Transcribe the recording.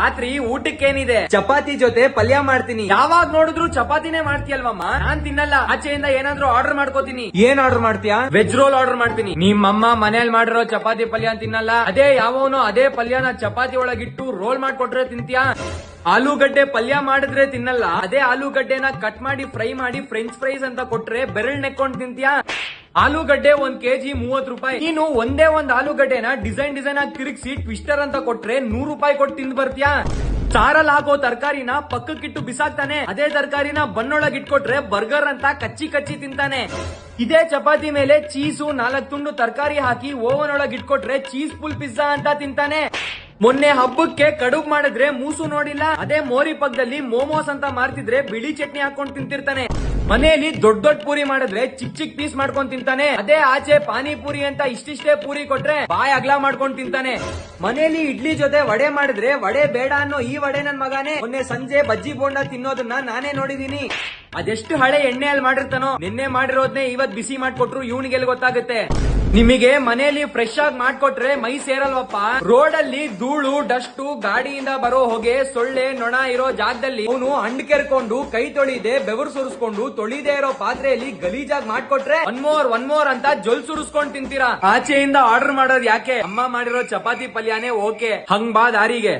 ರಾತ್ರಿ ಊಟಕ್ಕೇನಿದೆ? ಚಪಾತಿ ಜೊತೆ ಪಲ್ಯ ಮಾಡ್ತೀನಿ. ಯಾವಾಗ ನೋಡಿದ್ರು ಚಪಾತಿನೇ ಮಾಡ್ತೀಯಲ್ವಮ್ಮ? ನಾನ್ ತಿನ್ನಲ್ಲ, ಆಚೆಯಿಂದ ಏನಾದ್ರೂ ಆರ್ಡರ್ ಮಾಡ್ಕೋತೀನಿ. ಏನ್ ಆರ್ಡರ್ ಮಾಡ್ತೀಯಾ? ವೆಜ್ ರೋಲ್ ಆರ್ಡರ್ ಮಾಡ್ತೀನಿ. ನಿಮ್ಮಮ್ಮ ಮನೇಲಿ ಮಾಡಿರೋ ಚಪಾತಿ ಪಲ್ಯ ತಿನ್ನಲ್ಲ, ಅದೇ ಯಾವನೋ ಅದೇ ಪಲ್ಯನ ಚಪಾತಿ ಒಳಗಿಟ್ಟು ರೋಲ್ ಮಾಡ್ಕೊಟ್ರೆ ತಿಂತೀಯಾ? ಆಲೂಗಡ್ಡೆ ಪಲ್ಯ ಮಾಡಿದ್ರೆ ತಿನ್ನಲ್ಲ, ಅದೇ ಆಲೂಗಡ್ಡೆನ ಕಟ್ ಮಾಡಿ ಫ್ರೈ ಮಾಡಿ ಫ್ರೆಂಚ್ ಫ್ರೈಸ್ ಅಂತ ಕೊಟ್ರೆ ಬೆರಳ್ ನೆಕ್ಕೊಂಡ್ ತಿಂತೀಯಾ? ಆಲೂಗಡ್ಡೆ 1 kg 30 ರೂಪಾಯಿ. ನೀನು ಒಂದೇ ಒಂದ್ ಆಲೂಗಡ್ಡೆನ ಡಿಸೈನ್ ಆಗಿ ತಿರುಗಿಸಿ ಟ್ವಿಸ್ಟರ್ ಅಂತ ಕೊಟ್ರೆ 100 ರೂಪಾಯಿ ಕೊಟ್ಟು ತಿಂದು ಬರ್ತೀಯಾ? ಸಾರಲ್ಲಿ ಹಾಕೋ ತರಕಾರಿನ ಪಕ್ಕಕ್ಕಿಟ್ಟು ಬಿಸಾಕ್ತಾನೆ, ಅದೇ ತರಕಾರಿನ ಬನ್ನೊಳಗ್ ಇಟ್ಕೊಟ್ರೆ ಬರ್ಗರ್ ಅಂತ ಕಚ್ಚಿ ಕಚ್ಚಿ ತಿಂತಾನೆ. ಇದೇ ಚಪಾತಿ ಮೇಲೆ ಚೀಸು 4 ತುಂಡು ತರಕಾರಿ ಹಾಕಿ ಓವನ್ ಒಳಗ್ ಇಟ್ಕೊಟ್ರೆ ಚೀಸ್ ಫುಲ್ ಪಿಜ್ಜಾ ಅಂತ ತಿಂತಾನೆ. ಮೊನ್ನೆ ಹಬ್ಬಕ್ಕೆ ಕಡುಬ್ ಮಾಡಿದ್ರೆ ಮೂಸು ನೋಡಿಲ್ಲ, ಅದೇ ಮೋರಿ ಪಕ್ಕದಲ್ಲಿ ಮೋಮೋಸ್ ಅಂತ ಮಾರ್ತಿದ್ರೆ ಬಿಳಿ ಚಟ್ನಿ ಹಾಕೊಂಡ್ ತಿಂತಿರ್ತಾನೆ. ಮನೆಯಲ್ಲಿ ದೊಡ್ಡ ದೊಡ್ಡ ಪೂರಿ ಮಾಡಿದ್ರೆ ಚಿಕ್ಕ ಪೀಸ್ ಮಾಡ್ಕೊಂಡ್ ತಿಂತಾನೆ, ಅದೇ ಆಚೆ ಪಾನಿಪುರಿ ಅಂತ ಇಷ್ಟಿಷ್ಟೇ ಪೂರಿ ಕೊಟ್ರೆ ಬಾಯ್ ಅಗ್ಲ ಮಾಡ್ಕೊಂಡ್ ತಿಂತಾನೆ. ಮನೆಯಲ್ಲಿ ಇಡ್ಲಿ ಜೊತೆ ವಡೆ ಮಾಡಿದ್ರೆ ವಡೆ ಬೇಡ ಅನ್ನೋ ಈ ವಡೆ ನನ್ ಮಗಾನೆ ಮೊನ್ನೆ ಸಂಜೆ ಬಜ್ಜಿ ಬೋಂಡ ತಿನ್ನೋದನ್ನ ನಾನೇ ನೋಡಿದೀನಿ. ಅದೆಷ್ಟು ಹಳೆ ಎಣ್ಣೆಯಲ್ಲಿ ಮಾಡಿರ್ತಾನೋ, ನಿನ್ನೆ ಮಾಡಿರೋದ್ನೇ ಇವತ್ ಬಿಸಿ ಮಾಡ್ಕೊಟ್ರು ಇವ್ನಿಗೆಲ್ ಗೊತ್ತಾಗುತ್ತೆ. ನಿಮಗೆ ಮನೆಯಲ್ಲಿ ಫ್ರೆಶ್ ಆಗಿ ಮಾಡ್ಕೊಟ್ರೆ ಮೈ ಸೇರಲ್ವಪ್ಪ. ರೋಡ್ ಅಲ್ಲಿ ಧೂಳು ಡಸ್ಟು ಗಾಡಿಯಿಂದ ಬರೋ ಹೊಗೆ ಸೊಳ್ಳೆ ನೊಣ ಇರೋ ಜಾಗದಲ್ಲಿ ಅವನು ಹಂಡ್ ಕೆರ್ಕೊಂಡು ಕೈ ತೊಳಿದೆ ಬೆವರು ಸುರಿಸ್ಕೊಂಡು ತೊಳಿದೇ ಇರೋ ಪಾತ್ರೆಯಲ್ಲಿ ಗಲೀಜಾಗಿ ಮಾಡ್ಕೊಟ್ರೆ ಒನ್ ಮೋರ್ ಅಂತ ಜೊಲ್ ಸುರಿಸ್ಕೊಂಡ್ ತಿಂತೀರಾ. ಆಚೆಯಿಂದ ಆರ್ಡರ್ ಮಾಡೋದು ಯಾಕೆ? ಅಮ್ಮ ಮಾಡಿರೋ ಚಪಾತಿ ಪಲ್ಯನೇ ಓಕೆ, ಹಂಗ್ ಬಾ ದಾರಿಗೆ.